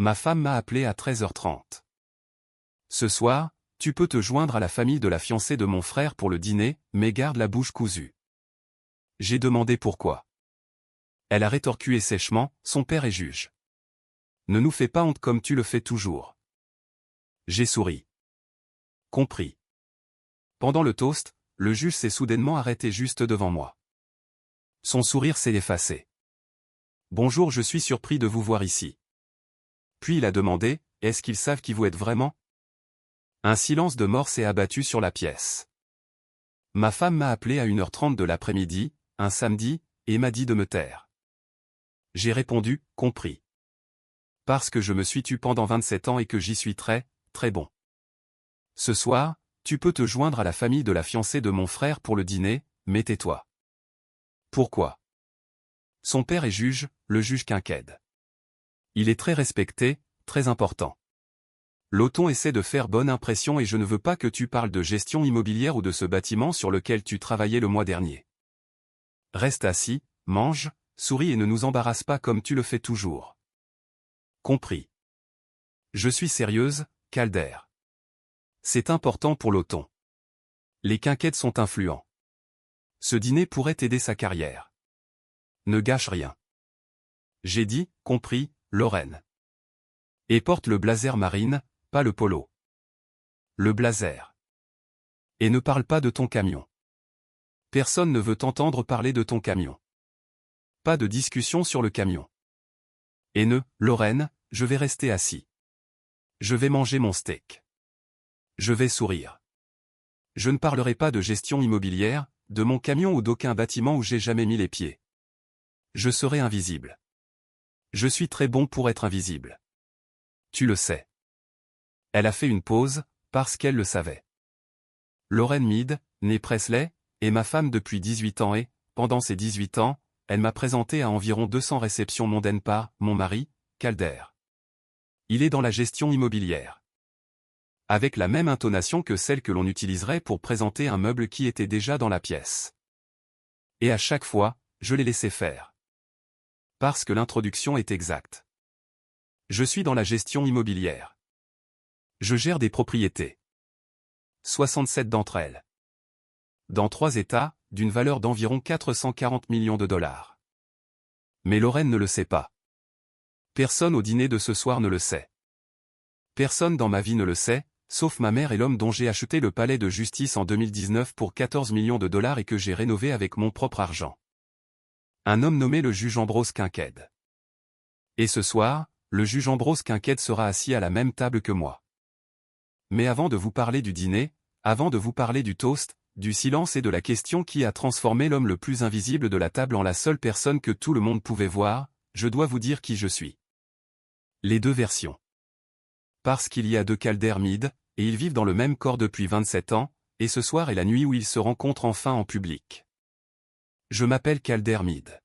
Ma femme m'a appelé à 13h30. Ce soir, tu peux te joindre à la famille de la fiancée de mon frère pour le dîner, mais garde la bouche cousue. J'ai demandé pourquoi. Elle a rétorqué sèchement, son père est juge. Ne nous fais pas honte comme tu le fais toujours. J'ai souri. Compris. Pendant le toast, le juge s'est soudainement arrêté juste devant moi. Son sourire s'est effacé. Bonjour, je suis surpris de vous voir ici. Puis il a demandé, est-ce qu'ils savent qui vous êtes vraiment? Un silence de mort s'est abattu sur la pièce. Ma femme m'a appelé à 1h30 de l'après-midi, un samedi, et m'a dit de me taire. J'ai répondu, compris. Parce que je me suis tu pendant 27 ans et que j'y suis très, très bon. Ce soir, tu peux te joindre à la famille de la fiancée de mon frère pour le dîner, mais tais-toi. Pourquoi? Son père est juge, le juge Quinqued. Il est très respecté, très important. L'Oton essaie de faire bonne impression et je ne veux pas que tu parles de gestion immobilière ou de ce bâtiment sur lequel tu travaillais le mois dernier. Reste assis, mange, souris et ne nous embarrasse pas comme tu le fais toujours. Compris. Je suis sérieuse, Calder. C'est important pour l'Oton. Les Quinqueds sont influents. Ce dîner pourrait aider sa carrière. Ne gâche rien. J'ai dit, compris, Lorraine. Et porte le blazer marine, pas le polo. Le blazer. Et ne parle pas de ton camion. Personne ne veut t'entendre parler de ton camion. Pas de discussion sur le camion. Et ne, Lorraine, je vais rester assis. Je vais manger mon steak. Je vais sourire. Je ne parlerai pas de gestion immobilière, de mon camion ou d'aucun bâtiment où j'ai jamais mis les pieds. Je serai invisible. Je suis très bon pour être invisible. Tu le sais. Elle a fait une pause, parce qu'elle le savait. Lorraine Mead, née Presley, est ma femme depuis 18 ans et, pendant ces 18 ans, elle m'a présenté à environ 200 réceptions mondaines par mon mari, Calder. Il est dans la gestion immobilière. Avec la même intonation que celle que l'on utiliserait pour présenter un meuble qui était déjà dans la pièce. Et à chaque fois, je l'ai laissé faire. Parce que l'introduction est exacte. Je suis dans la gestion immobilière. Je gère des propriétés. 67 d'entre elles. Dans 3 États, d'une valeur d'environ 440 millions de dollars. Mais Lorraine ne le sait pas. Personne au dîner de ce soir ne le sait. Personne dans ma vie ne le sait, sauf ma mère et l'homme dont j'ai acheté le palais de justice en 2019 pour 14 millions de dollars et que j'ai rénové avec mon propre argent. Un homme nommé le juge Ambrose Quinqued. Et ce soir, le juge Ambrose Quinqued sera assis à la même table que moi. Mais avant de vous parler du dîner, avant de vous parler du toast, du silence et de la question qui a transformé l'homme le plus invisible de la table en la seule personne que tout le monde pouvait voir, je dois vous dire qui je suis. Les deux versions. Parce qu'il y a deux Calder Mead, et ils vivent dans le même corps depuis 27 ans, et ce soir est la nuit où ils se rencontrent enfin en public. Je m'appelle Calder Mead.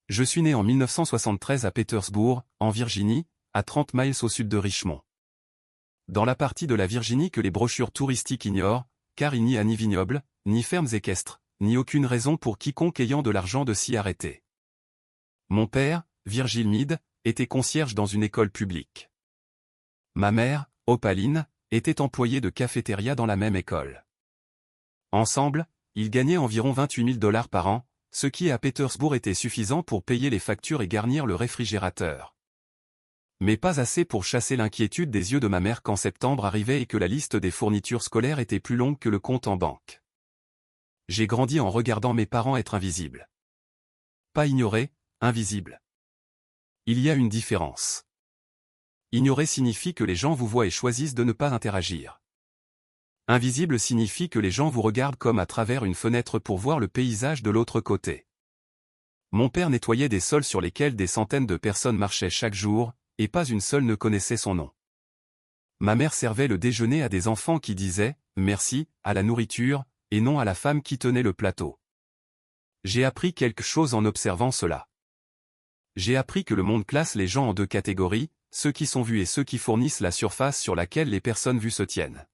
Je suis né en 1973 à Petersburg, en Virginie, à 30 miles au sud de Richmond. Dans la partie de la Virginie que les brochures touristiques ignorent, car il n'y a ni vignobles, ni fermes équestres, ni aucune raison pour quiconque ayant de l'argent de s'y arrêter. Mon père, Virgil Mead, était concierge dans une école publique. Ma mère, Opaline, était employée de cafétéria dans la même école. Ensemble, ils gagnaient environ 28 000 dollars par an, ce qui à Petersburg était suffisant pour payer les factures et garnir le réfrigérateur. Mais pas assez pour chasser l'inquiétude des yeux de ma mère quand septembre arrivait et que la liste des fournitures scolaires était plus longue que le compte en banque. J'ai grandi en regardant mes parents être invisibles. Pas ignorés, invisibles. Il y a une différence. Ignorer signifie que les gens vous voient et choisissent de ne pas interagir. Invisible signifie que les gens vous regardent comme à travers une fenêtre pour voir le paysage de l'autre côté. Mon père nettoyait des sols sur lesquels des centaines de personnes marchaient chaque jour, et pas une seule ne connaissait son nom. Ma mère servait le déjeuner à des enfants qui disaient « merci » à la nourriture, et non à la femme qui tenait le plateau. J'ai appris quelque chose en observant cela. J'ai appris que le monde classe les gens en deux catégories, ceux qui sont vus et ceux qui fournissent la surface sur laquelle les personnes vues se tiennent.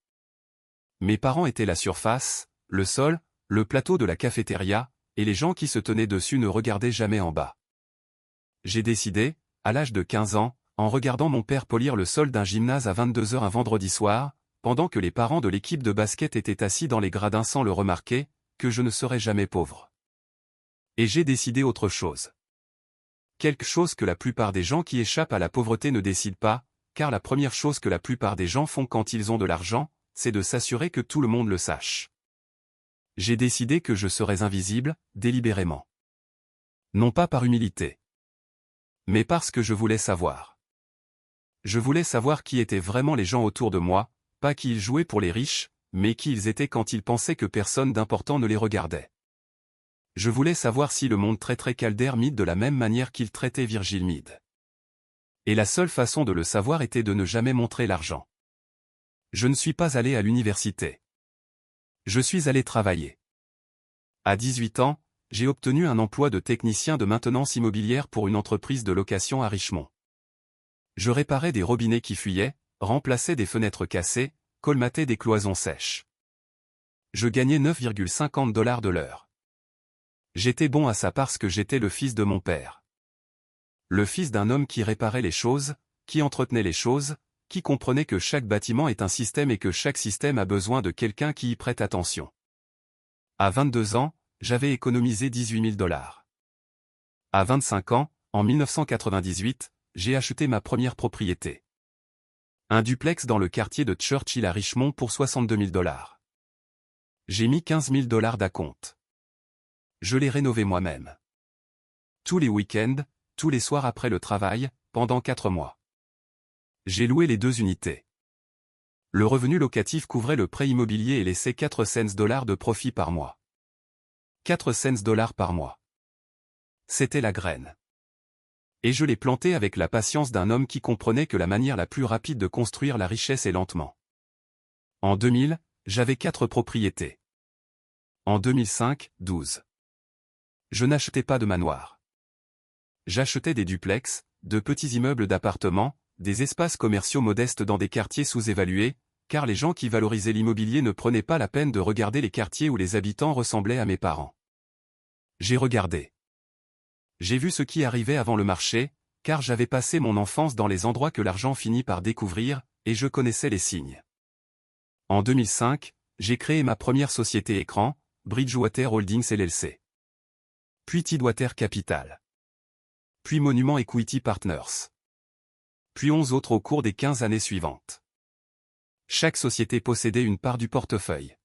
Mes parents étaient la surface, le sol, le plateau de la cafétéria, et les gens qui se tenaient dessus ne regardaient jamais en bas. J'ai décidé, à l'âge de 15 ans, en regardant mon père polir le sol d'un gymnase à 22 h un vendredi soir, pendant que les parents de l'équipe de basket étaient assis dans les gradins sans le remarquer, que je ne serais jamais pauvre. Et j'ai décidé autre chose. Quelque chose que la plupart des gens qui échappent à la pauvreté ne décident pas, car la première chose que la plupart des gens font quand ils ont de l'argent, c'est de s'assurer que tout le monde le sache. J'ai décidé que je serais invisible, délibérément. Non pas par humilité, mais parce que je voulais savoir. Je voulais savoir qui étaient vraiment les gens autour de moi, pas qui ils jouaient pour les riches, mais qui ils étaient quand ils pensaient que personne d'important ne les regardait. Je voulais savoir si le monde traiterait Calder Mead de la même manière qu'il traitait Virgil Mead. Et la seule façon de le savoir était de ne jamais montrer l'argent. Je ne suis pas allé à l'université. Je suis allé travailler. À 18 ans, j'ai obtenu un emploi de technicien de maintenance immobilière pour une entreprise de location à Richmond. Je réparais des robinets qui fuyaient, remplaçais des fenêtres cassées, colmatais des cloisons sèches. Je gagnais 9,50 $ de l'heure. J'étais bon à ça parce que j'étais le fils de mon père. Le fils d'un homme qui réparait les choses, qui entretenait les choses, qui comprenait que chaque bâtiment est un système et que chaque système a besoin de quelqu'un qui y prête attention. À 22 ans, j'avais économisé 18 000 $. À 25 ans, en 1998, j'ai acheté ma première propriété. Un duplex dans le quartier de Churchill à Richmond pour 62 000 $. J'ai mis 15 000 $ d'acompte. Je l'ai rénové moi-même. Tous les week-ends, tous les soirs après le travail, pendant 4 mois. J'ai loué les 2 unités. Le revenu locatif couvrait le prêt immobilier et laissait 4 cents $ de profit par mois. 4 cents $ par mois. C'était la graine. Et je l'ai planté avec la patience d'un homme qui comprenait que la manière la plus rapide de construire la richesse est lentement. En 2000, j'avais 4 propriétés. En 2005, 12. Je n'achetais pas de manoir. J'achetais des duplex, de petits immeubles d'appartements, des espaces commerciaux modestes dans des quartiers sous-évalués, car les gens qui valorisaient l'immobilier ne prenaient pas la peine de regarder les quartiers où les habitants ressemblaient à mes parents. J'ai regardé. J'ai vu ce qui arrivait avant le marché, car j'avais passé mon enfance dans les endroits que l'argent finit par découvrir, et je connaissais les signes. En 2005, j'ai créé ma première société écran, Bridgewater Holdings LLC. Puis Tidewater Capital. Puis Monument Equity Partners. Puis 11 autres au cours des 15 années suivantes. Chaque société possédait une part du portefeuille.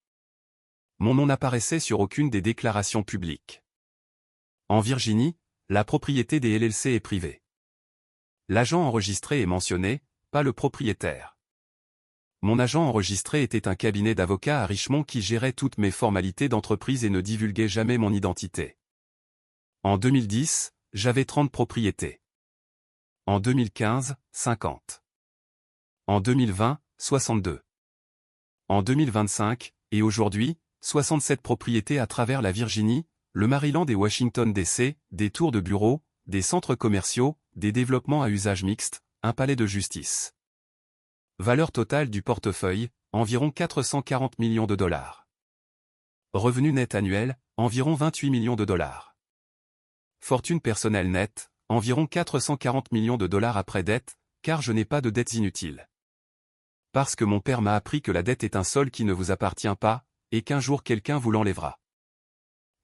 Mon nom n'apparaissait sur aucune des déclarations publiques. En Virginie, la propriété des LLC est privée. L'agent enregistré est mentionné, pas le propriétaire. Mon agent enregistré était un cabinet d'avocats à Richmond qui gérait toutes mes formalités d'entreprise et ne divulguait jamais mon identité. En 2010, j'avais 30 propriétés. En 2015, 50. En 2020, 62. En 2025, et aujourd'hui, 67 propriétés à travers la Virginie, le Maryland et Washington DC, des tours de bureaux, des centres commerciaux, des développements à usage mixte, un palais de justice. Valeur totale du portefeuille, environ 440 millions de $. Revenu net annuel, environ 28 millions de $. Fortune personnelle nette, environ 440 millions de $ après dette, car je n'ai pas de dettes inutiles. Parce que mon père m'a appris que la dette est un sol qui ne vous appartient pas, et qu'un jour quelqu'un vous l'enlèvera.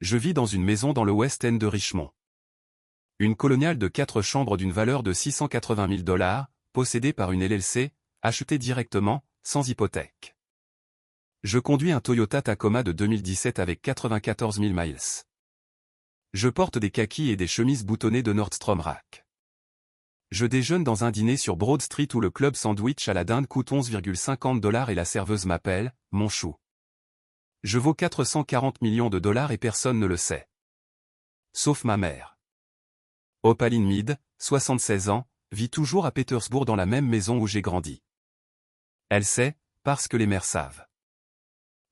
Je vis dans une maison dans le West End de Richmond. Une coloniale de 4 chambres d'une valeur de 680 000 $, possédée par une LLC, achetée directement, sans hypothèque. Je conduis un Toyota Tacoma de 2017 avec 94 000 miles. Je porte des kakis et des chemises boutonnées de Nordstrom Rack. Je déjeune dans un dîner sur Broad Street où le club sandwich à la dinde coûte 11,50 $ et la serveuse m'appelle « mon chou ». Je vaux 440 millions de $ et personne ne le sait. Sauf ma mère. Opaline Mead, 76 ans, vit toujours à Petersburg dans la même maison où j'ai grandi. Elle sait, parce que les mères savent.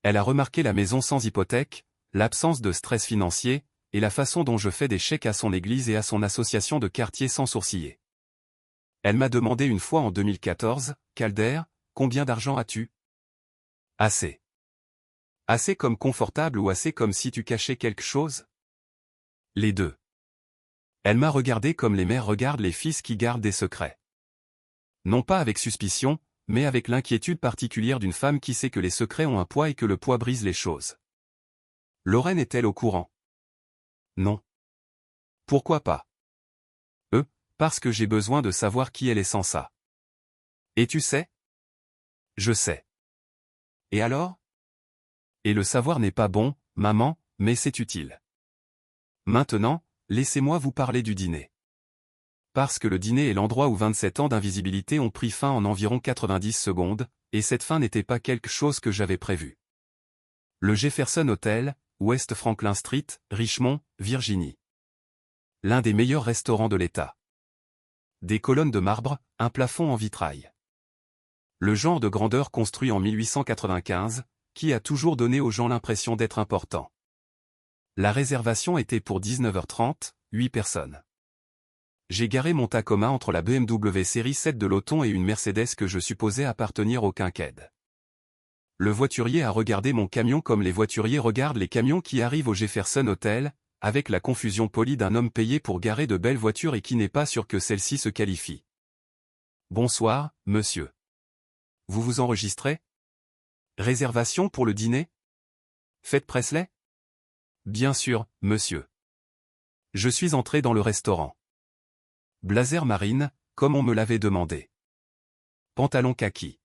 Elle a remarqué la maison sans hypothèque, l'absence de stress financier, et la façon dont je fais des chèques à son église et à son association de quartier sans sourciller. Elle m'a demandé une fois en 2014, « Calder, combien d'argent as-tu » ? Assez. Assez comme confortable ou assez comme si tu cachais quelque chose ? Les deux. Elle m'a regardé comme les mères regardent les fils qui gardent des secrets. Non pas avec suspicion, mais avec l'inquiétude particulière d'une femme qui sait que les secrets ont un poids et que le poids brise les choses. Lorraine est-elle au courant? Non. Pourquoi pas? Parce que j'ai besoin de savoir qui elle est sans ça. Et tu sais? Je sais. Et alors? Et le savoir n'est pas bon, maman, mais c'est utile. Maintenant, laissez-moi vous parler du dîner. Parce que le dîner est l'endroit où 27 ans d'invisibilité ont pris fin en environ 90 secondes, et cette fin n'était pas quelque chose que j'avais prévu. Le Jefferson Hotel, West Franklin Street, Richmond, Virginie. L'un des meilleurs restaurants de l'État. Des colonnes de marbre, un plafond en vitrail. Le genre de grandeur construit en 1895, qui a toujours donné aux gens l'impression d'être important. La réservation était pour 19h30, 8 personnes. J'ai garé mon Tacoma entre la BMW série 7 de l'Auton et une Mercedes que je supposais appartenir au Quinqued. Le voiturier a regardé mon camion comme les voituriers regardent les camions qui arrivent au Jefferson Hotel, avec la confusion polie d'un homme payé pour garer de belles voitures et qui n'est pas sûr que celle-ci se qualifie. Bonsoir, monsieur. Vous vous enregistrez? Réservation pour le dîner? Faites Presley? Bien sûr, monsieur. Je suis entré dans le restaurant. Blazer marine, comme on me l'avait demandé. Pantalon kaki.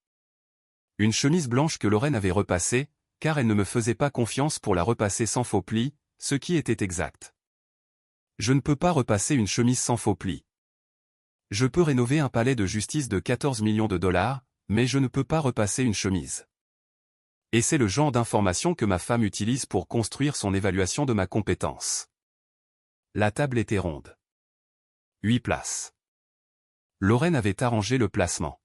Une chemise blanche que Lorraine avait repassée, car elle ne me faisait pas confiance pour la repasser sans faux plis, ce qui était exact. Je ne peux pas repasser une chemise sans faux plis. Je peux rénover un palais de justice de 14 millions de dollars, mais je ne peux pas repasser une chemise. Et c'est le genre d'information que ma femme utilise pour construire son évaluation de ma compétence. La table était ronde. 8 places. Lorraine avait arrangé le placement.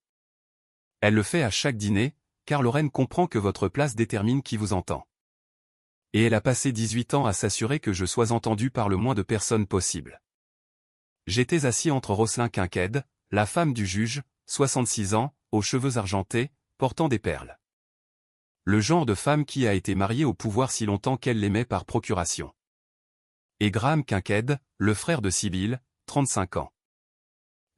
Elle le fait à chaque dîner, car Lorraine comprend que votre place détermine qui vous entend. Et elle a passé 18 ans à s'assurer que je sois entendu par le moins de personnes possible. J'étais assis entre Roselyne Quinqued, la femme du juge, 66 ans, aux cheveux argentés, portant des perles. Le genre de femme qui a été mariée au pouvoir si longtemps qu'elle l'aimait par procuration. Et Graham Quinqued, le frère de Sibylle, 35 ans.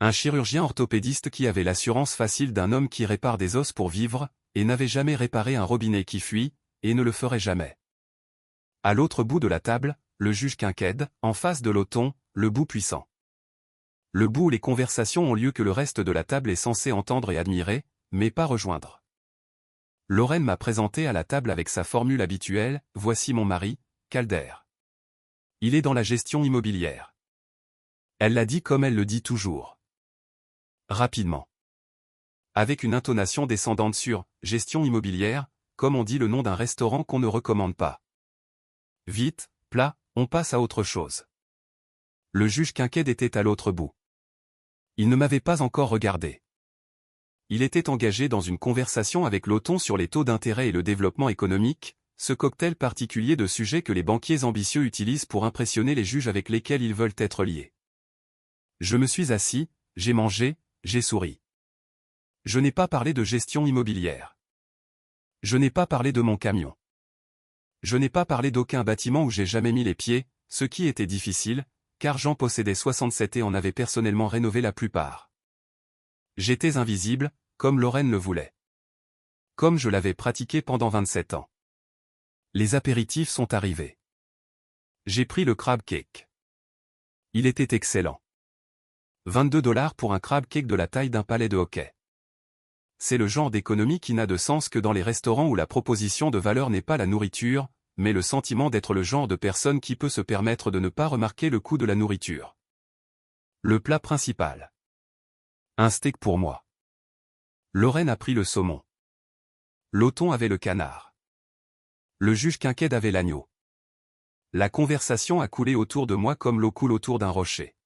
Un chirurgien orthopédiste qui avait l'assurance facile d'un homme qui répare des os pour vivre, et n'avait jamais réparé un robinet qui fuit, et ne le ferait jamais. À l'autre bout de la table, le juge Quinqued, en face de l'Auton, le bout puissant. Le bout où les conversations ont lieu que le reste de la table est censé entendre et admirer, mais pas rejoindre. Lorraine m'a présenté à la table avec sa formule habituelle, « Voici mon mari, Calder. Il est dans la gestion immobilière. » Elle l'a dit comme elle le dit toujours. Rapidement. Avec une intonation descendante sur « gestion immobilière », comme on dit le nom d'un restaurant qu'on ne recommande pas. Vite, plat, on passe à autre chose. Le juge Quinqued était à l'autre bout. Il ne m'avait pas encore regardé. Il était engagé dans une conversation avec l'Auton sur les taux d'intérêt et le développement économique, ce cocktail particulier de sujets que les banquiers ambitieux utilisent pour impressionner les juges avec lesquels ils veulent être liés. Je me suis assis, j'ai mangé, j'ai souri. Je n'ai pas parlé de gestion immobilière. Je n'ai pas parlé de mon camion. Je n'ai pas parlé d'aucun bâtiment où j'ai jamais mis les pieds, ce qui était difficile, car j'en possédais 67 et en avait personnellement rénové la plupart. J'étais invisible, comme Lorraine le voulait. Comme je l'avais pratiqué pendant 27 ans. Les apéritifs sont arrivés. J'ai pris le crab cake. Il était excellent. 22 $ pour un crab cake de la taille d'un pallet de hockey. C'est le genre d'économie qui n'a de sens que dans les restaurants où la proposition de valeur n'est pas la nourriture, mais le sentiment d'être le genre de personne qui peut se permettre de ne pas remarquer le coût de la nourriture. Le plat principal. Un steak pour moi. Lorraine a pris le saumon. L'Auton avait le canard. Le juge Quinqued avait l'agneau. La conversation a coulé autour de moi comme l'eau coule autour d'un rocher.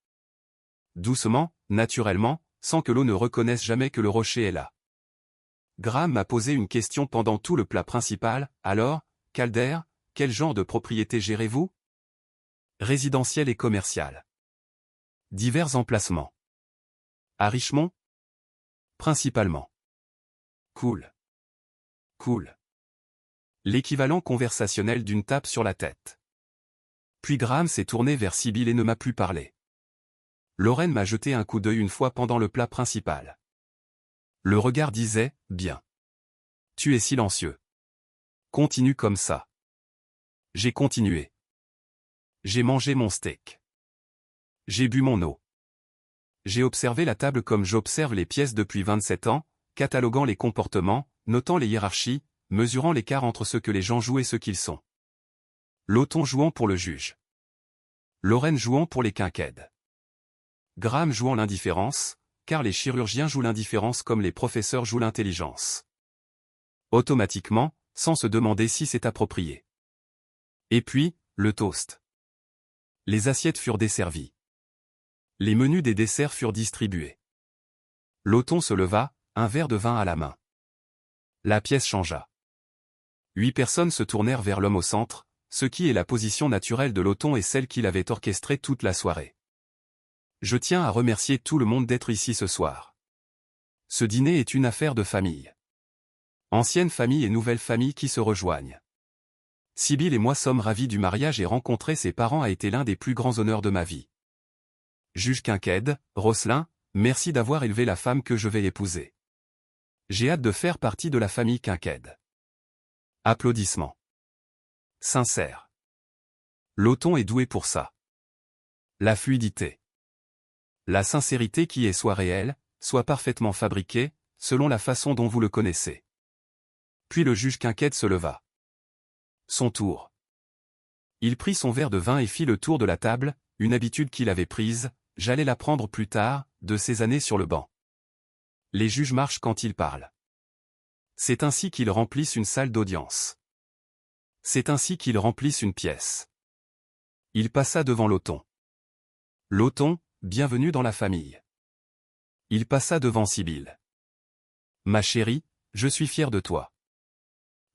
Doucement, naturellement, sans que l'eau ne reconnaisse jamais que le rocher est là. Graham m'a posé une question pendant tout le plat principal, alors, Calder, quel genre de propriété gérez-vous? Résidentiel et commercial. Divers emplacements. À Richmond? Principalement. Cool. Cool. L'équivalent conversationnel d'une tape sur la tête. Puis Graham s'est tourné vers Sibylle et ne m'a plus parlé. Lorraine m'a jeté un coup d'œil une fois pendant le plat principal. Le regard disait, bien. Tu es silencieux. Continue comme ça. J'ai continué. J'ai mangé mon steak. J'ai bu mon eau. J'ai observé la table comme j'observe les pièces depuis 27 ans, cataloguant les comportements, notant les hiérarchies, mesurant l'écart entre ce que les gens jouent et ce qu'ils sont. Loton jouant pour le juge. Lorraine jouant pour les quinquèdes. Graham jouant l'indifférence, car les chirurgiens jouent l'indifférence comme les professeurs jouent l'intelligence. Automatiquement, sans se demander si c'est approprié. Et puis, le toast. Les assiettes furent desservies. Les menus des desserts furent distribués. Loton se leva, un verre de vin à la main. La pièce changea. 8 personnes se tournèrent vers l'homme au centre, ce qui est la position naturelle de Loton et celle qu'il avait orchestrée toute la soirée. Je tiens à remercier tout le monde d'être ici ce soir. Ce dîner est une affaire de famille. Ancienne famille et nouvelle famille qui se rejoignent. Sibylle et moi sommes ravis du mariage et rencontrer ses parents a été l'un des plus grands honneurs de ma vie. Juge Quinquède, Rosselin, merci d'avoir élevé la femme que je vais épouser. J'ai hâte de faire partie de la famille Quinquède. Applaudissements. Sincère. Loton est doué pour ça. La fluidité. La sincérité qui est soit réelle, soit parfaitement fabriquée, selon la façon dont vous le connaissez. Puis le juge Quinquède se leva. Son tour. Il prit son verre de vin et fit le tour de la table, une habitude qu'il avait prise, j'allais la prendre plus tard, de ces années sur le banc. Les juges marchent quand ils parlent. C'est ainsi qu'ils remplissent une salle d'audience. C'est ainsi qu'ils remplissent une pièce. Il passa devant Loton. Loton, bienvenue dans la famille. Il passa devant Sibylle. Ma chérie, je suis fier de toi.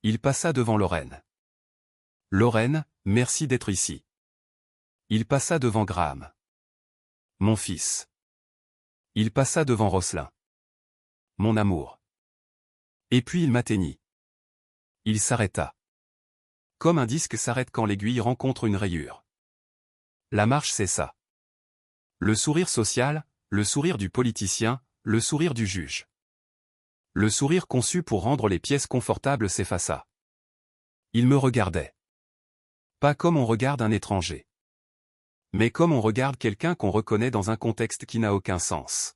Il passa devant Lorraine. Lorraine, merci d'être ici. Il passa devant Graham. Mon fils. Il passa devant Rosselin. Mon amour. Et puis il m'atteignit. Il s'arrêta. Comme un disque s'arrête quand l'aiguille rencontre une rayure. La marche cessa. Le sourire social, le sourire du politicien, le sourire du juge. Le sourire conçu pour rendre les pièces confortables s'effaça. Il me regardait. Pas comme on regarde un étranger. Mais comme on regarde quelqu'un qu'on reconnaît dans un contexte qui n'a aucun sens.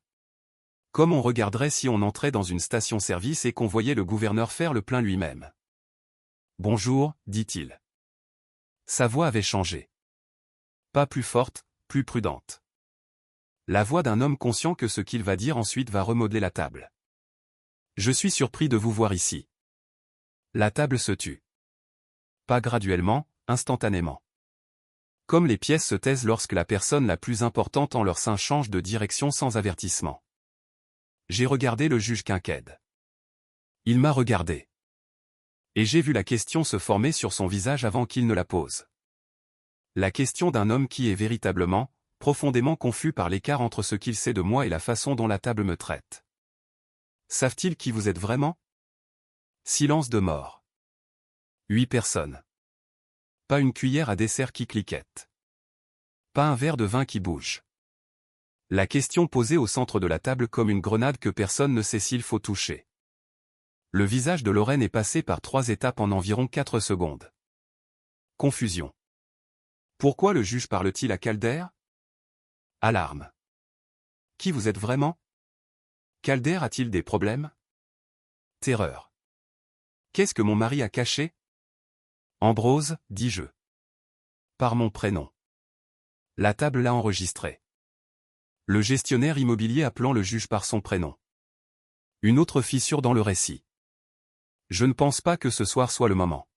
Comme on regarderait si on entrait dans une station-service et qu'on voyait le gouverneur faire le plein lui-même. Bonjour, dit-il. Sa voix avait changé. Pas plus forte, plus prudente. La voix d'un homme conscient que ce qu'il va dire ensuite va remodeler la table. Je suis surpris de vous voir ici. La table se tut. Pas graduellement, instantanément. Comme les pièces se taisent lorsque la personne la plus importante en leur sein change de direction sans avertissement. J'ai regardé le juge Quinquède. Il m'a regardé. Et j'ai vu la question se former sur son visage avant qu'il ne la pose. La question d'un homme qui est véritablement, profondément confus par l'écart entre ce qu'il sait de moi et la façon dont la table me traite. Savent-ils qui vous êtes vraiment? Silence de mort. 8 personnes. Pas une cuillère à dessert qui cliquette. Pas un verre de vin qui bouge. La question posée au centre de la table comme une grenade que personne ne sait s'il faut toucher. Le visage de Lorraine est passé par 3 étapes en environ 4 secondes. Confusion. Pourquoi le juge parle-t-il à Calder? Alarme. Qui vous êtes vraiment? Calder a-t-il des problèmes? Terreur. Qu'est-ce que mon mari a caché? Ambrose, dis-je. Par mon prénom. La table l'a enregistré. Le gestionnaire immobilier appelant le juge par son prénom. Une autre fissure dans le récit. Je ne pense pas que ce soir soit le moment.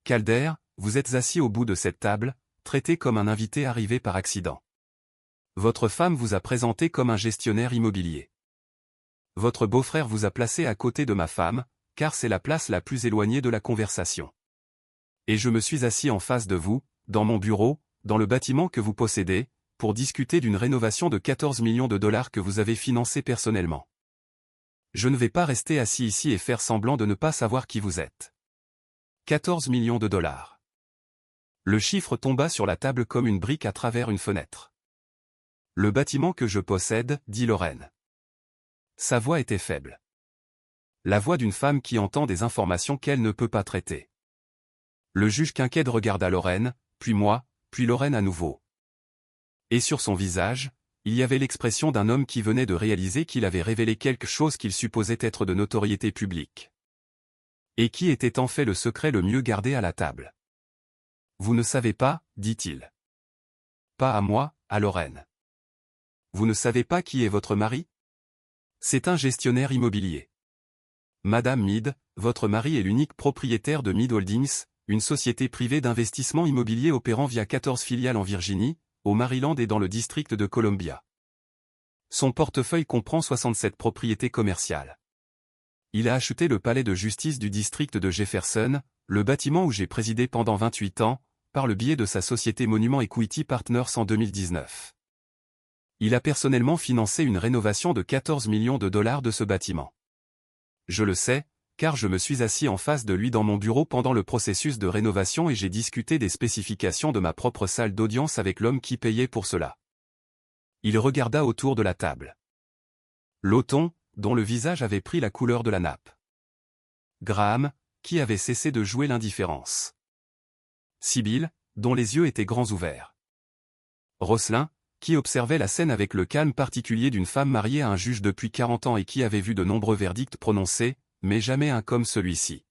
Calder, vous êtes assis au bout de cette table, traité comme un invité arrivé par accident. Votre femme vous a présenté comme un gestionnaire immobilier. Votre beau-frère vous a placé à côté de ma femme, car c'est la place la plus éloignée de la conversation. Et je me suis assis en face de vous, dans mon bureau, dans le bâtiment que vous possédez, pour discuter d'une rénovation de 14 millions de dollars que vous avez financée personnellement. Je ne vais pas rester assis ici et faire semblant de ne pas savoir qui vous êtes. 14 millions de dollars. Le chiffre tomba sur la table comme une brique à travers une fenêtre. Le bâtiment que je possède, dit Lorraine. Sa voix était faible. La voix d'une femme qui entend des informations qu'elle ne peut pas traiter. Le juge Quinqued regarda Lorraine, puis moi, puis Lorraine à nouveau. Et sur son visage, il y avait l'expression d'un homme qui venait de réaliser qu'il avait révélé quelque chose qu'il supposait être de notoriété publique. Et qui était en fait le secret le mieux gardé à la table. Vous ne savez pas, dit-il. Pas à moi, à Lorraine. Vous ne savez pas qui est votre mari? C'est un gestionnaire immobilier. Madame Mead, votre mari est l'unique propriétaire de Mead Holdings, une société privée d'investissement immobilier opérant via 14 filiales en Virginie, au Maryland et dans le district de Columbia. Son portefeuille comprend 67 propriétés commerciales. Il a acheté le palais de justice du district de Jefferson, le bâtiment où j'ai présidé pendant 28 ans, par le biais de sa société Monument Equity Partners en 2019. Il a personnellement financé une rénovation de 14 millions de dollars de ce bâtiment. Je le sais, car je me suis assis en face de lui dans mon bureau pendant le processus de rénovation et j'ai discuté des spécifications de ma propre salle d'audience avec l'homme qui payait pour cela. Il regarda autour de la table. Lawton, dont le visage avait pris la couleur de la nappe. Graham, qui avait cessé de jouer l'indifférence. Sibyl, dont les yeux étaient grands ouverts. Rosselin, qui observait la scène avec le calme particulier d'une femme mariée à un juge depuis 40 ans et qui avait vu de nombreux verdicts prononcés, mais jamais un comme celui-ci.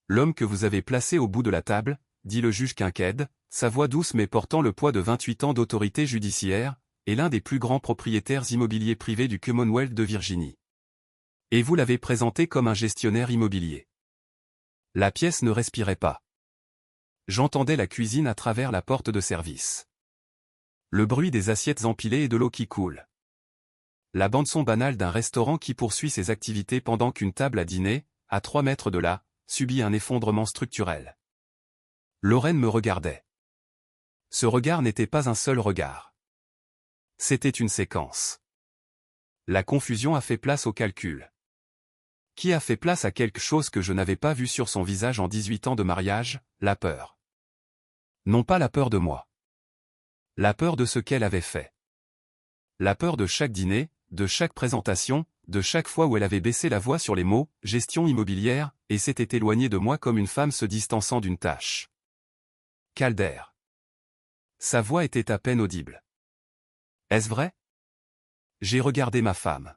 L'homme que vous avez placé au bout de la table, dit le juge Quinqued, sa voix douce mais portant le poids de 28 ans d'autorité judiciaire, est l'un des plus grands propriétaires immobiliers privés du Commonwealth de Virginie. Et vous l'avez présenté comme un gestionnaire immobilier. La pièce ne respirait pas. J'entendais la cuisine à travers la porte de service. Le bruit des assiettes empilées et de l'eau qui coule. La bande-son banale d'un restaurant qui poursuit ses activités pendant qu'une table à dîner, à 3 mètres de là, subit un effondrement structurel. Lorraine me regardait. Ce regard n'était pas un seul regard. C'était une séquence. La confusion a fait place au calcul. Qui a fait place à quelque chose que je n'avais pas vu sur son visage en 18 ans de mariage, la peur. Non pas la peur de moi. La peur de ce qu'elle avait fait. La peur de chaque dîner, de chaque présentation, de chaque fois où elle avait baissé la voix sur les mots « gestion immobilière » et s'était éloignée de moi comme une femme se distançant d'une tâche. Calder. Sa voix était à peine audible. Est-ce vrai? J'ai regardé ma femme.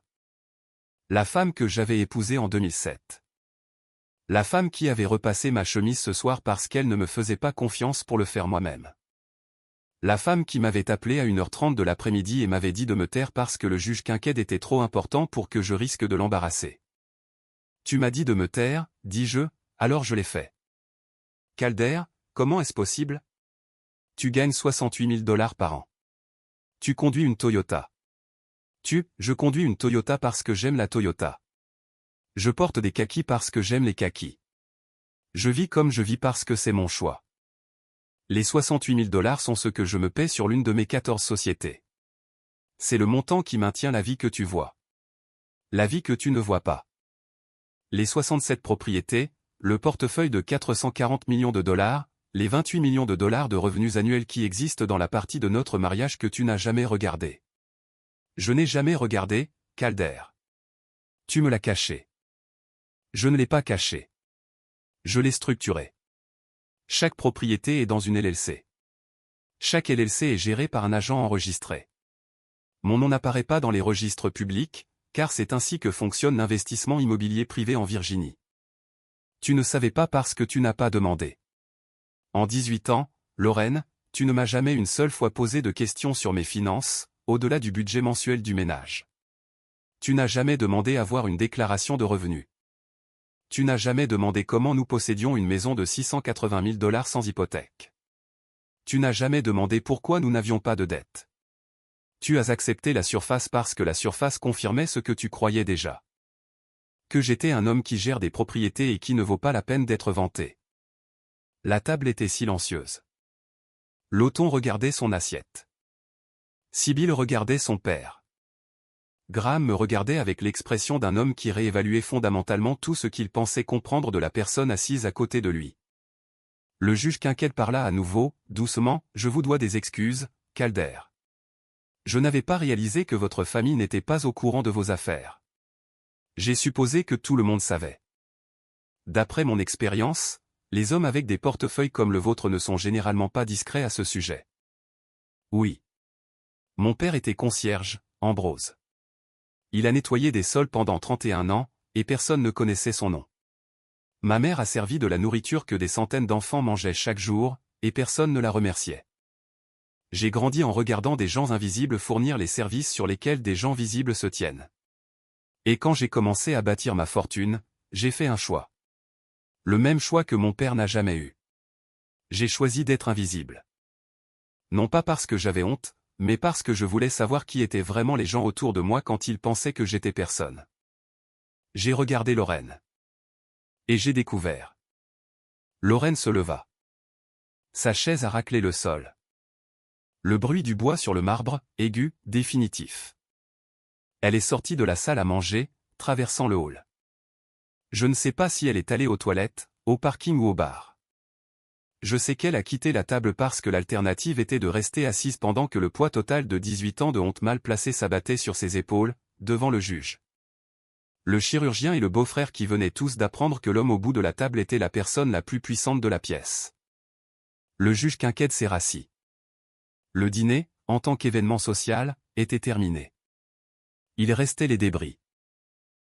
La femme que j'avais épousée en 2007. La femme qui avait repassé ma chemise ce soir parce qu'elle ne me faisait pas confiance pour le faire moi-même. La femme qui m'avait appelé à 1h30 de l'après-midi et m'avait dit de me taire parce que le juge Quinqued était trop important pour que je risque de l'embarrasser. Tu m'as dit de me taire, dis-je, alors je l'ai fait. Calder, comment est-ce possible? Tu gagnes 68 000 dollars par an. Tu conduis une Toyota. Je conduis une Toyota parce que j'aime la Toyota. Je porte des kakis parce que j'aime les kakis. Je vis comme je vis parce que c'est mon choix. Les 68 000 dollars sont ce que je me paie sur l'une de mes 14 sociétés. C'est le montant qui maintient la vie que tu vois. La vie que tu ne vois pas. Les 67 propriétés, le portefeuille de 440 millions de dollars, les 28 millions de dollars de revenus annuels qui existent dans la partie de notre mariage que tu n'as jamais regardé. Je n'ai jamais regardé, Calder. Tu me l'as caché. Je ne l'ai pas caché. Je l'ai structuré. Chaque propriété est dans une LLC. Chaque LLC est gérée par un agent enregistré. Mon nom n'apparaît pas dans les registres publics, car c'est ainsi que fonctionne l'investissement immobilier privé en Virginie. Tu ne savais pas parce que tu n'as pas demandé. En 18 ans, Lorraine, tu ne m'as jamais une seule fois posé de questions sur mes finances, au-delà du budget mensuel du ménage. Tu n'as jamais demandé à voir une déclaration de revenus. Tu n'as jamais demandé comment nous possédions une maison de 680 000 dollars sans hypothèque. Tu n'as jamais demandé pourquoi nous n'avions pas de dette. Tu as accepté la surface parce que la surface confirmait ce que tu croyais déjà. Que j'étais un homme qui gère des propriétés et qui ne vaut pas la peine d'être vanté. La table était silencieuse. Lawton regardait son assiette. Sibyl regardait son père. Graham me regardait avec l'expression d'un homme qui réévaluait fondamentalement tout ce qu'il pensait comprendre de la personne assise à côté de lui. Le juge Quinqued parla à nouveau, doucement, « Je vous dois des excuses, Calder. Je n'avais pas réalisé que votre famille n'était pas au courant de vos affaires. J'ai supposé que tout le monde savait. D'après mon expérience, les hommes avec des portefeuilles comme le vôtre ne sont généralement pas discrets à ce sujet. Oui. Mon père était concierge, Ambrose. Il a nettoyé des sols pendant 31 ans, et personne ne connaissait son nom. Ma mère a servi de la nourriture que des centaines d'enfants mangeaient chaque jour, et personne ne la remerciait. J'ai grandi en regardant des gens invisibles fournir les services sur lesquels des gens visibles se tiennent. Et quand j'ai commencé à bâtir ma fortune, j'ai fait un choix. Le même choix que mon père n'a jamais eu. J'ai choisi d'être invisible. Non pas parce que j'avais honte, mais parce que je voulais savoir qui étaient vraiment les gens autour de moi quand ils pensaient que j'étais personne. J'ai regardé Lorraine. Et j'ai découvert. Lorraine se leva. Sa chaise a raclé le sol. Le bruit du bois sur le marbre, aigu, définitif. Elle est sortie de la salle à manger, traversant le hall. Je ne sais pas si elle est allée aux toilettes, au parking ou au bar. Je sais qu'elle a quitté la table parce que l'alternative était de rester assise pendant que le poids total de 18 ans de honte mal placée s'abattait sur ses épaules, devant le juge. Le chirurgien et le beau-frère qui venaient tous d'apprendre que l'homme au bout de la table était la personne la plus puissante de la pièce. Le juge Quinqued s'est rassis. Le dîner, en tant qu'événement social, était terminé. Il restait les débris.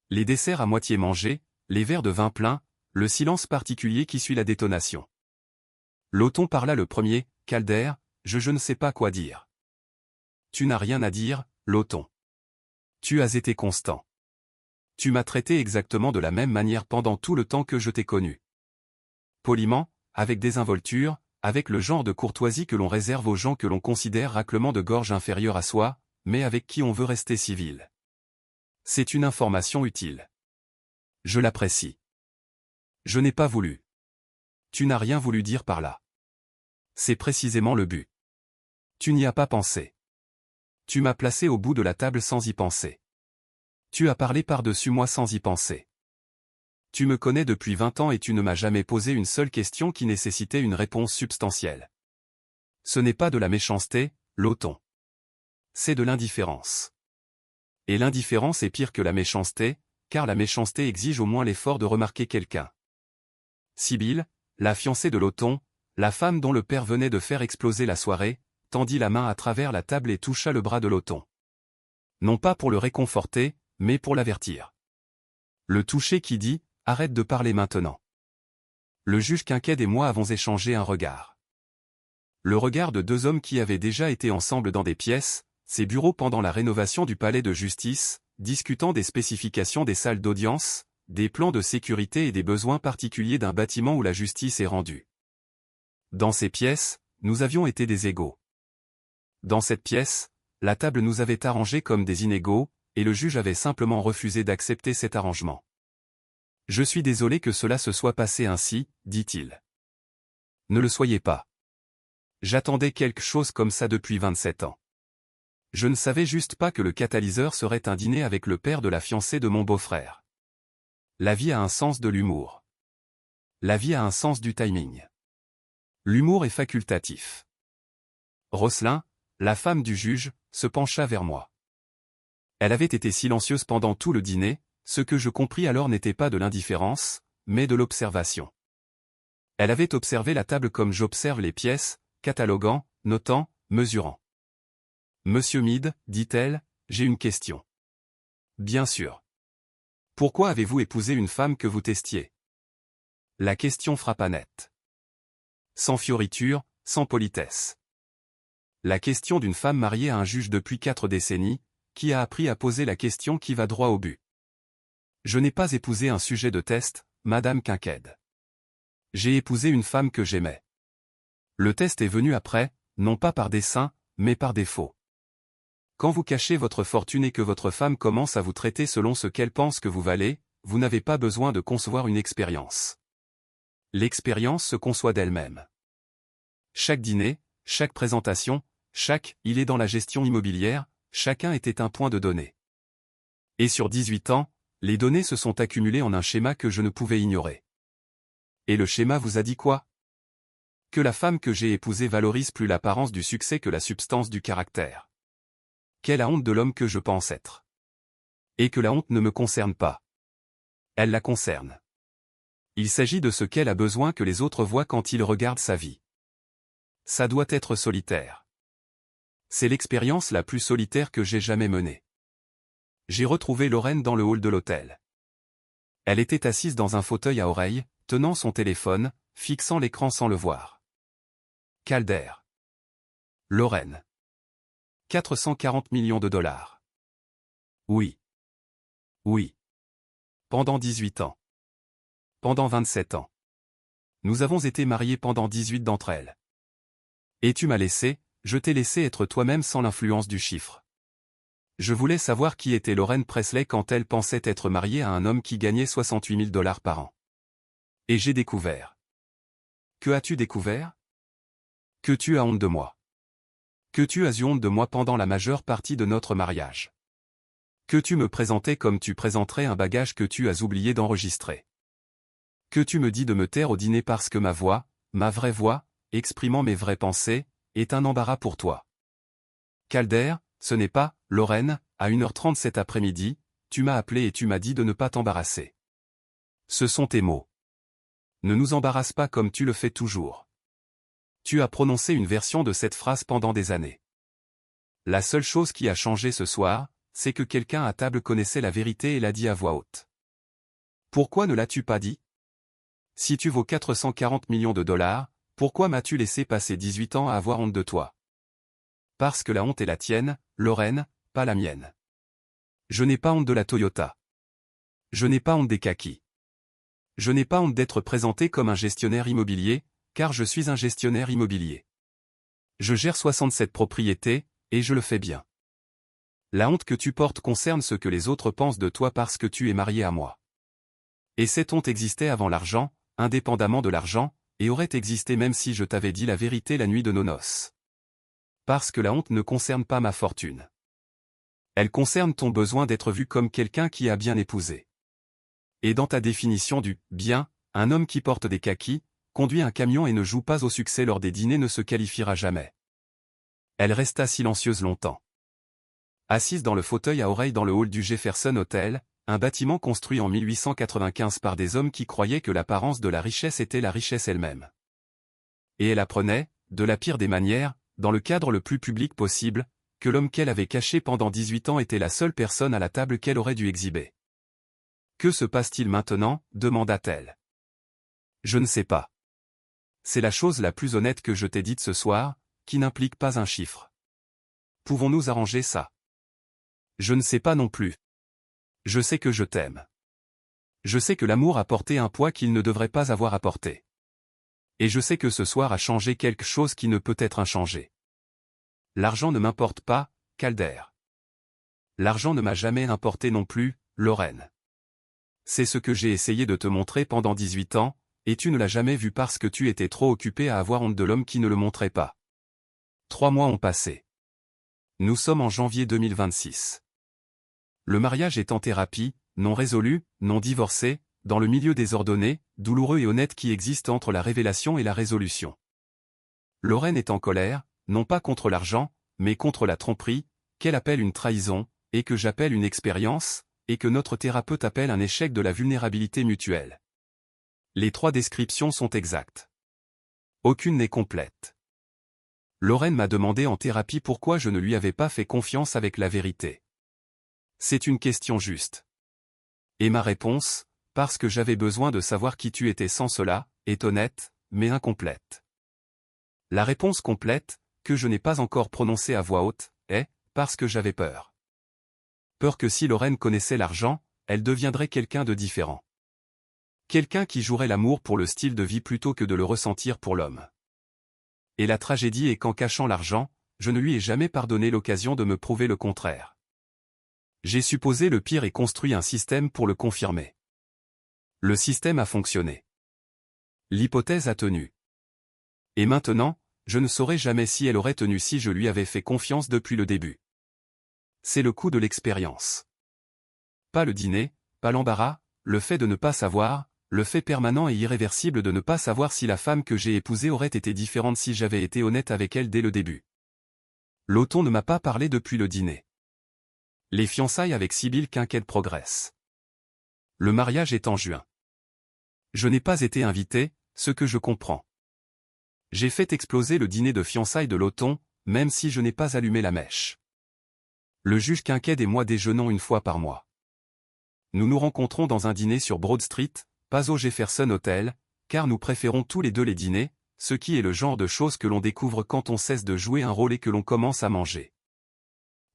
Les desserts à moitié mangés, les verres de vin pleins, le silence particulier qui suit la détonation. Loton parla le premier, Calder, je ne sais pas quoi dire. Tu n'as rien à dire, Loton. Tu as été constant. Tu m'as traité exactement de la même manière pendant tout le temps que je t'ai connu. Poliment, avec désinvolture, avec le genre de courtoisie que l'on réserve aux gens que l'on considère raclement de gorge inférieur à soi, mais avec qui on veut rester civil. C'est une information utile. Je l'apprécie. Je n'ai pas voulu. Tu n'as rien voulu dire par là. C'est précisément le but. Tu n'y as pas pensé. Tu m'as placé au bout de la table sans y penser. Tu as parlé par-dessus moi sans y penser. Tu me connais depuis 20 ans et tu ne m'as jamais posé une seule question qui nécessitait une réponse substantielle. Ce n'est pas de la méchanceté, Loton. C'est de l'indifférence. Et l'indifférence est pire que la méchanceté, car la méchanceté exige au moins l'effort de remarquer quelqu'un. Sibylle, la fiancée de Loton, la femme dont le père venait de faire exploser la soirée, tendit la main à travers la table et toucha le bras de Loton. Non pas pour le réconforter, mais pour l'avertir. Le toucher qui dit « Arrête de parler maintenant ». Le juge Quinqued et moi avons échangé un regard. Le regard de deux hommes qui avaient déjà été ensemble dans des pièces, ces bureaux pendant la rénovation du palais de justice, discutant des spécifications des salles d'audience, des plans de sécurité et des besoins particuliers d'un bâtiment où la justice est rendue. Dans ces pièces, nous avions été des égaux. Dans cette pièce, la table nous avait arrangés comme des inégaux, et le juge avait simplement refusé d'accepter cet arrangement. Je suis désolé que cela se soit passé ainsi, dit-il. Ne le soyez pas. J'attendais quelque chose comme ça depuis 27 ans. Je ne savais juste pas que le catalyseur serait un dîner avec le père de la fiancée de mon beau-frère. La vie a un sens de l'humour. La vie a un sens du timing. L'humour est facultatif. Rosselin, la femme du juge, se pencha vers moi. Elle avait été silencieuse pendant tout le dîner, ce que je compris alors n'était pas de l'indifférence, mais de l'observation. Elle avait observé la table comme j'observe les pièces, cataloguant, notant, mesurant. « Monsieur Meade, dit-elle, j'ai une question. » « Bien sûr. Pourquoi avez-vous épousé une femme que vous testiez ?» La question frappa net. Sans fioriture, sans politesse. La question d'une femme mariée à un juge depuis 4 décennies, qui a appris à poser la question qui va droit au but. Je n'ai pas épousé un sujet de test, Madame Quinqued. J'ai épousé une femme que j'aimais. Le test est venu après, non pas par dessein, mais par défaut. Quand vous cachez votre fortune et que votre femme commence à vous traiter selon ce qu'elle pense que vous valez, vous n'avez pas besoin de concevoir une expérience. L'expérience se conçoit d'elle-même. Chaque dîner, chaque présentation, il est dans la gestion immobilière, chacun était un point de données. Et sur 18 ans, les données se sont accumulées en un schéma que je ne pouvais ignorer. Et le schéma vous a dit quoi? Que la femme que j'ai épousée valorise plus l'apparence du succès que la substance du caractère. Qu'elle a honte de l'homme que je pense être. Et que la honte ne me concerne pas. Elle la concerne. Il s'agit de ce qu'elle a besoin que les autres voient quand ils regardent sa vie. Ça doit être solitaire. C'est l'expérience la plus solitaire que j'ai jamais menée. J'ai retrouvé Lorraine dans le hall de l'hôtel. Elle était assise dans un fauteuil à oreilles, tenant son téléphone, fixant l'écran sans le voir. Calder. Lorraine. 440 millions de dollars. Oui. Oui. Pendant 18 ans. Pendant 27 ans. Nous avons été mariés pendant 18 d'entre elles. Et tu m'as laissé, je t'ai laissé être toi-même sans l'influence du chiffre. Je voulais savoir qui était Lorraine Presley quand elle pensait être mariée à un homme qui gagnait 68 000 dollars par an. Et j'ai découvert. Que as-tu découvert? Que tu as honte de moi. Que tu as eu honte de moi pendant la majeure partie de notre mariage. Que tu me présentais comme tu présenterais un bagage que tu as oublié d'enregistrer. Que tu me dis de me taire au dîner parce que ma voix, ma vraie voix, exprimant mes vraies pensées, est un embarras pour toi. Calder, ce n'est pas, Lorraine, à 1h30 cet après-midi, tu m'as appelé et tu m'as dit de ne pas t'embarrasser. Ce sont tes mots. Ne nous embarrasse pas comme tu le fais toujours. Tu as prononcé une version de cette phrase pendant des années. La seule chose qui a changé ce soir, c'est que quelqu'un à table connaissait la vérité et l'a dit à voix haute. Pourquoi ne l'as-tu pas dit? Si tu vaux 440 millions de dollars, pourquoi m'as-tu laissé passer 18 ans à avoir honte de toi? Parce que la honte est la tienne, Lorraine, pas la mienne. Je n'ai pas honte de la Toyota. Je n'ai pas honte des kakis. Je n'ai pas honte d'être présenté comme un gestionnaire immobilier, car je suis un gestionnaire immobilier. Je gère 67 propriétés, et je le fais bien. La honte que tu portes concerne ce que les autres pensent de toi parce que tu es marié à moi. Et cette honte existait avant l'argent, indépendamment de l'argent, et aurait existé même si je t'avais dit la vérité la nuit de nos noces. Parce que la honte ne concerne pas ma fortune. Elle concerne ton besoin d'être vu comme quelqu'un qui a bien épousé. Et dans ta définition du « bien », un homme qui porte des kakis, conduit un camion et ne joue pas au succès lors des dîners ne se qualifiera jamais. Elle resta silencieuse longtemps. Assise dans le fauteuil à oreilles dans le hall du Jefferson Hotel, un bâtiment construit en 1895 par des hommes qui croyaient que l'apparence de la richesse était la richesse elle-même. Et elle apprenait, de la pire des manières, dans le cadre le plus public possible, que l'homme qu'elle avait caché pendant 18 ans était la seule personne à la table qu'elle aurait dû exhiber. Que se passe-t-il maintenant? Demanda-t-elle. Je ne sais pas. C'est la chose la plus honnête que je t'ai dite ce soir, qui n'implique pas un chiffre. Pouvons-nous arranger ça? Je ne sais pas non plus. Je sais que je t'aime. Je sais que l'amour a porté un poids qu'il ne devrait pas avoir à porter. Et je sais que ce soir a changé quelque chose qui ne peut être inchangé. L'argent ne m'importe pas, Calder. L'argent ne m'a jamais importé non plus, Lorraine. C'est ce que j'ai essayé de te montrer pendant 18 ans, et tu ne l'as jamais vu parce que tu étais trop occupé à avoir honte de l'homme qui ne le montrait pas. 3 mois ont passé. Nous sommes en janvier 2026. Le mariage est en thérapie, non résolu, non divorcé, dans le milieu désordonné, douloureux et honnête qui existe entre la révélation et la résolution. Lorraine est en colère, non pas contre l'argent, mais contre la tromperie, qu'elle appelle une trahison, et que j'appelle une expérience, et que notre thérapeute appelle un échec de la vulnérabilité mutuelle. Les 3 descriptions sont exactes. Aucune n'est complète. Lorraine m'a demandé en thérapie pourquoi je ne lui avais pas fait confiance avec la vérité. C'est une question juste. Et ma réponse, parce que j'avais besoin de savoir qui tu étais sans cela, est honnête, mais incomplète. La réponse complète, que je n'ai pas encore prononcée à voix haute, est, parce que j'avais peur. Peur que si Lorraine connaissait l'argent, elle deviendrait quelqu'un de différent. Quelqu'un qui jouerait l'amour pour le style de vie plutôt que de le ressentir pour l'homme. Et la tragédie est qu'en cachant l'argent, je ne lui ai jamais pardonné l'occasion de me prouver le contraire. J'ai supposé le pire et construit un système pour le confirmer. Le système a fonctionné. L'hypothèse a tenu. Et maintenant, je ne saurais jamais si elle aurait tenu si je lui avais fait confiance depuis le début. C'est le coup de l'expérience. Pas le dîner, pas l'embarras, le fait de ne pas savoir, le fait permanent et irréversible de ne pas savoir si la femme que j'ai épousée aurait été différente si j'avais été honnête avec elle dès le début. L'automne ne m'a pas parlé depuis le dîner. Les fiançailles avec Sibylle Quinquet progressent. Le mariage est en juin. Je n'ai pas été invité, ce que je comprends. J'ai fait exploser le dîner de fiançailles de l'Othon, même si je n'ai pas allumé la mèche. Le juge Quinqued et moi déjeunons une fois par mois. Nous nous rencontrons dans un dîner sur Broad Street, pas au Jefferson Hotel, car nous préférons tous les deux les dîners, ce qui est le genre de choses que l'on découvre quand on cesse de jouer un rôle et que l'on commence à manger.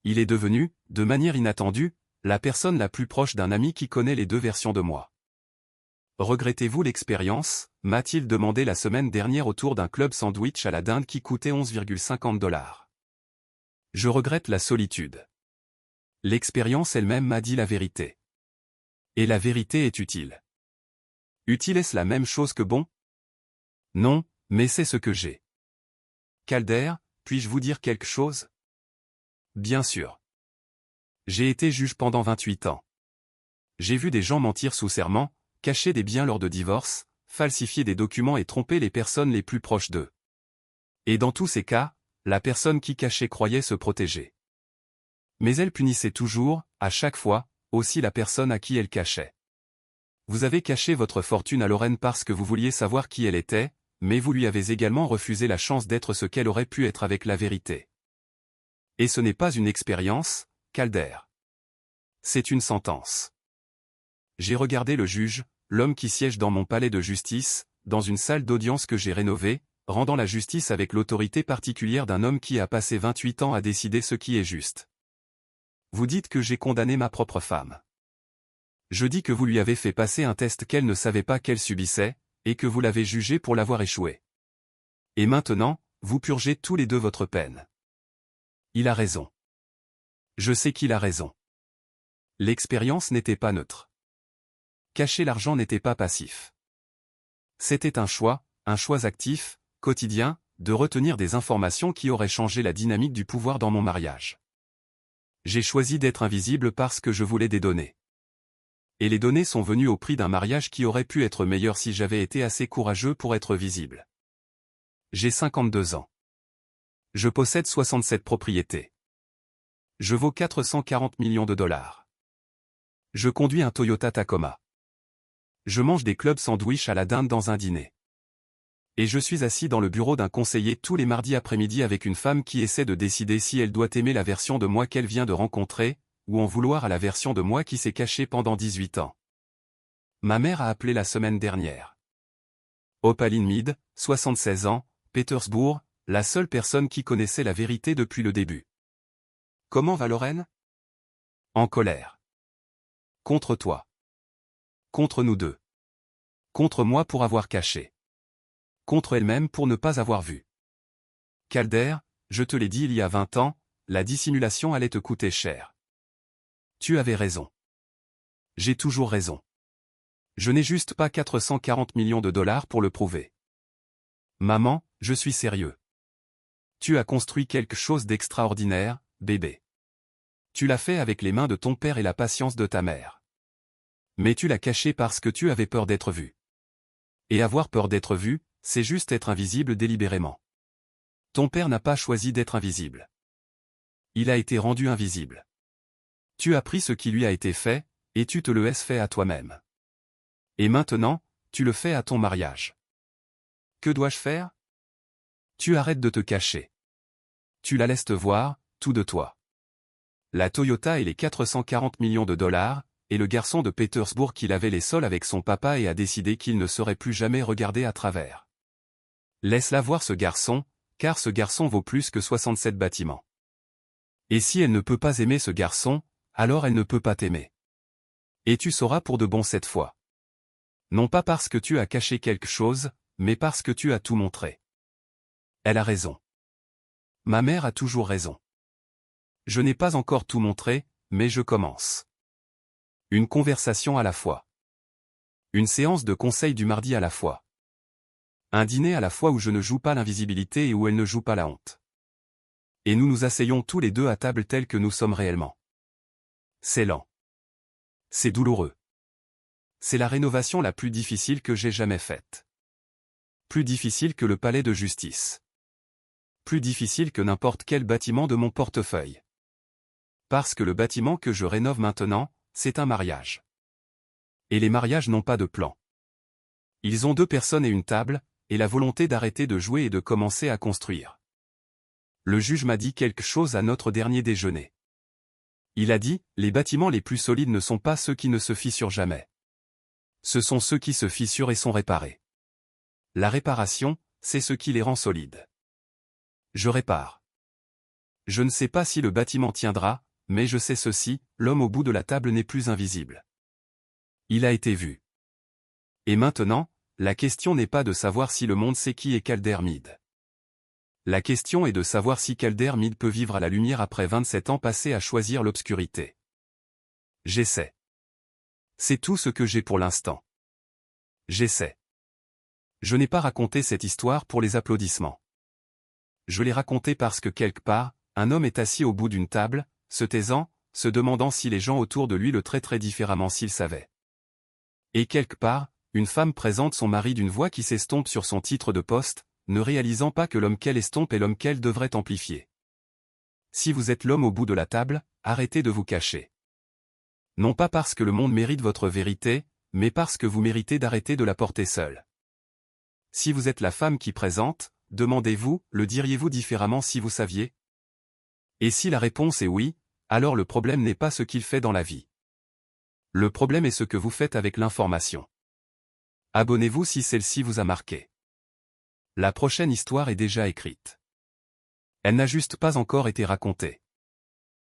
Il est devenu, de manière inattendue, la personne la plus proche d'un ami qui connaît les deux versions de moi. Regrettez-vous l'expérience, m'a-t-il demandé la semaine dernière autour d'un club sandwich à la dinde qui coûtait 11,50 $. Je regrette la solitude. L'expérience elle-même m'a dit la vérité. Et la vérité est utile. Utile est-ce la même chose que bon? Non, mais c'est ce que j'ai. Calder, puis-je vous dire quelque chose? Bien sûr. J'ai été juge pendant 28 ans. J'ai vu des gens mentir sous serment, cacher des biens lors de divorce, falsifier des documents et tromper les personnes les plus proches d'eux. Et dans tous ces cas, la personne qui cachait croyait se protéger. Mais elle punissait toujours, à chaque fois, aussi la personne à qui elle cachait. Vous avez caché votre fortune à Lorraine parce que vous vouliez savoir qui elle était, mais vous lui avez également refusé la chance d'être ce qu'elle aurait pu être avec la vérité. Et ce n'est pas une expérience, Calder. C'est une sentence. J'ai regardé le juge, l'homme qui siège dans mon palais de justice, dans une salle d'audience que j'ai rénovée, rendant la justice avec l'autorité particulière d'un homme qui a passé 28 ans à décider ce qui est juste. Vous dites que j'ai condamné ma propre femme. Je dis que vous lui avez fait passer un test qu'elle ne savait pas qu'elle subissait, et que vous l'avez jugée pour l'avoir échoué. Et maintenant, vous purgez tous les deux votre peine. Il a raison. Je sais qu'il a raison. L'expérience n'était pas neutre. Cacher l'argent n'était pas passif. C'était un choix actif, quotidien, de retenir des informations qui auraient changé la dynamique du pouvoir dans mon mariage. J'ai choisi d'être invisible parce que je voulais des données. Et les données sont venues au prix d'un mariage qui aurait pu être meilleur si j'avais été assez courageux pour être visible. J'ai 52 ans. Je possède 67 propriétés. Je vaux 440 millions de $. Je conduis un Toyota Tacoma. Je mange des clubs sandwich à la dinde dans un dîner. Et je suis assis dans le bureau d'un conseiller tous les mardis après-midi avec une femme qui essaie de décider si elle doit aimer la version de moi qu'elle vient de rencontrer, ou en vouloir à la version de moi qui s'est cachée pendant 18 ans. Ma mère a appelé la semaine dernière. Opaline Mead, 76 ans, Petersburg, la seule personne qui connaissait la vérité depuis le début. Comment va Lorraine? En colère. Contre toi. Contre nous deux. Contre moi pour avoir caché. Contre elle-même pour ne pas avoir vu. Calder, je te l'ai dit il y a 20 ans, la dissimulation allait te coûter cher. Tu avais raison. J'ai toujours raison. Je n'ai juste pas 440 millions de $ pour le prouver. Maman, je suis sérieux. Tu as construit quelque chose d'extraordinaire, bébé. Tu l'as fait avec les mains de ton père et la patience de ta mère. Mais tu l'as caché parce que tu avais peur d'être vu. Et avoir peur d'être vu, c'est juste être invisible délibérément. Ton père n'a pas choisi d'être invisible. Il a été rendu invisible. Tu as pris ce qui lui a été fait, et tu te le laisses fait à toi-même. Et maintenant, tu le fais à ton mariage. Que dois-je faire? Tu arrêtes de te cacher. Tu la laisses te voir, tout de toi. La Toyota et les 440 millions de $, et le garçon de Petersburg qui lavait les sols avec son papa et a décidé qu'il ne serait plus jamais regardé à travers. Laisse-la voir ce garçon, car ce garçon vaut plus que 67 bâtiments. Et si elle ne peut pas aimer ce garçon, alors elle ne peut pas t'aimer. Et tu sauras pour de bon cette fois. Non pas parce que tu as caché quelque chose, mais parce que tu as tout montré. Elle a raison. Ma mère a toujours raison. Je n'ai pas encore tout montré, mais je commence. Une conversation à la fois. Une séance de conseil du mardi à la fois. Un dîner à la fois où je ne joue pas l'invisibilité et où elle ne joue pas la honte. Et nous nous asseyons tous les deux à table tels que nous sommes réellement. C'est lent. C'est douloureux. C'est la rénovation la plus difficile que j'ai jamais faite. Plus difficile que le palais de justice. Plus difficile que n'importe quel bâtiment de mon portefeuille. Parce que le bâtiment que je rénove maintenant, c'est un mariage. Et les mariages n'ont pas de plan. Ils ont 2 personnes et une table, et la volonté d'arrêter de jouer et de commencer à construire. Le juge m'a dit quelque chose à notre dernier déjeuner. Il a dit, les bâtiments les plus solides ne sont pas ceux qui ne se fissurent jamais. Ce sont ceux qui se fissurent et sont réparés. La réparation, c'est ce qui les rend solides. Je répare. Je ne sais pas si le bâtiment tiendra, mais je sais ceci, l'homme au bout de la table n'est plus invisible. Il a été vu. Et maintenant, la question n'est pas de savoir si le monde sait qui est Caldermide. La question est de savoir si Caldermide peut vivre à la lumière après 27 ans passés à choisir l'obscurité. J'essaie. C'est tout ce que j'ai pour l'instant. J'essaie. Je n'ai pas raconté cette histoire pour les applaudissements. Je l'ai racontée parce que quelque part, un homme est assis au bout d'une table, se taisant, se demandant si les gens autour de lui le traiteraient différemment s'ils savaient. Et quelque part, une femme présente son mari d'une voix qui s'estompe sur son titre de poste, ne réalisant pas que l'homme qu'elle estompe est l'homme qu'elle devrait amplifier. Si vous êtes l'homme au bout de la table, arrêtez de vous cacher. Non pas parce que le monde mérite votre vérité, mais parce que vous méritez d'arrêter de la porter seule. Si vous êtes la femme qui présente, demandez-vous, le diriez-vous différemment si vous saviez? Et si la réponse est oui, alors le problème n'est pas ce qu'il fait dans la vie. Le problème est ce que vous faites avec l'information. Abonnez-vous si celle-ci vous a marqué. La prochaine histoire est déjà écrite. Elle n'a juste pas encore été racontée.